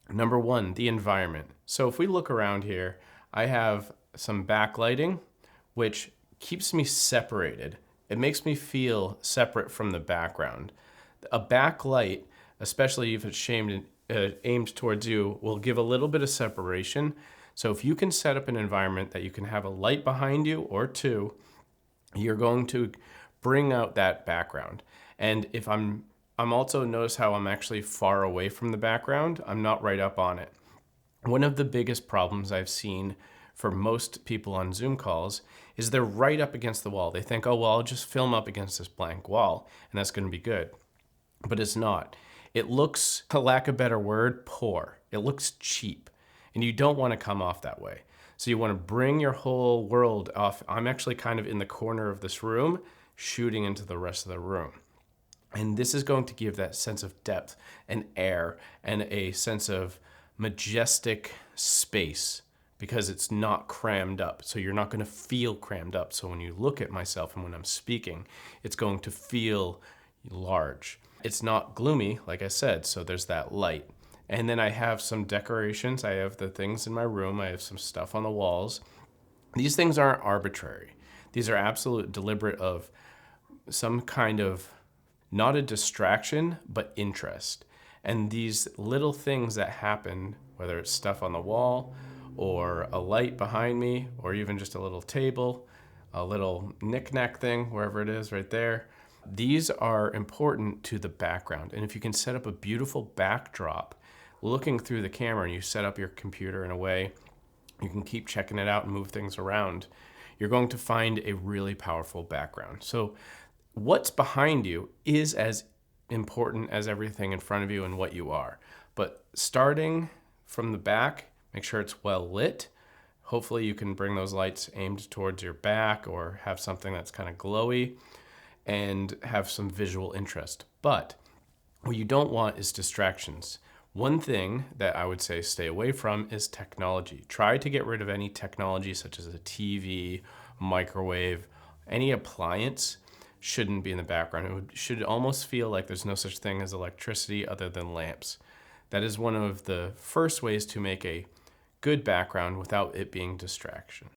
Number one, the environment. So if we look around here, I have some backlighting, which keeps me separated. It makes me feel separate from the background. A backlight, especially if it's aimed towards you, will give a little bit of separation. So if you can set up an environment that you can have a light behind you or two, you're going to bring out that background. And if I'm also notice how I'm actually far away from the background. I'm not right up on it. One of the biggest problems I've seen for most people on Zoom calls is they're right up against the wall. They think, oh, well, I'll just film up against this blank wall and that's going to be good. But it's not. It looks, for lack of a better word, poor. It looks cheap. And you don't want to come off that way. So you want to bring your whole world off. I'm actually kind of in the corner of this room, shooting into the rest of the room. And this is going to give that sense of depth and air and a sense of majestic space because it's not crammed up. So you're not going to feel crammed up. So when you look at myself and when I'm speaking, it's going to feel large. It's not gloomy, like I said, so there's that light. And then I have some decorations. I have the things in my room. I have some stuff on the walls. These things aren't arbitrary. These are absolute deliberate of some kind of not a distraction, but interest. And these little things that happen, whether it's stuff on the wall or a light behind me, or even just a little table, a little knick-knack thing, wherever it is right there, these are important to the background. And if you can set up a beautiful backdrop looking through the camera and you set up your computer in a way you can keep checking it out and move things around, you're going to find a really powerful background. So what's behind you is as important as everything in front of you and what you are. But starting from the back, make sure it's well lit. Hopefully you can bring those lights aimed towards your back or have something that's kind of glowy and have some visual interest. But what you don't want is distractions. One thing that I would say stay away from is technology. Try to get rid of any technology such as a TV, microwave, any appliance shouldn't be in the background. It should almost feel like there's no such thing as electricity other than lamps. That is one of the first ways to make a good background without it being distraction.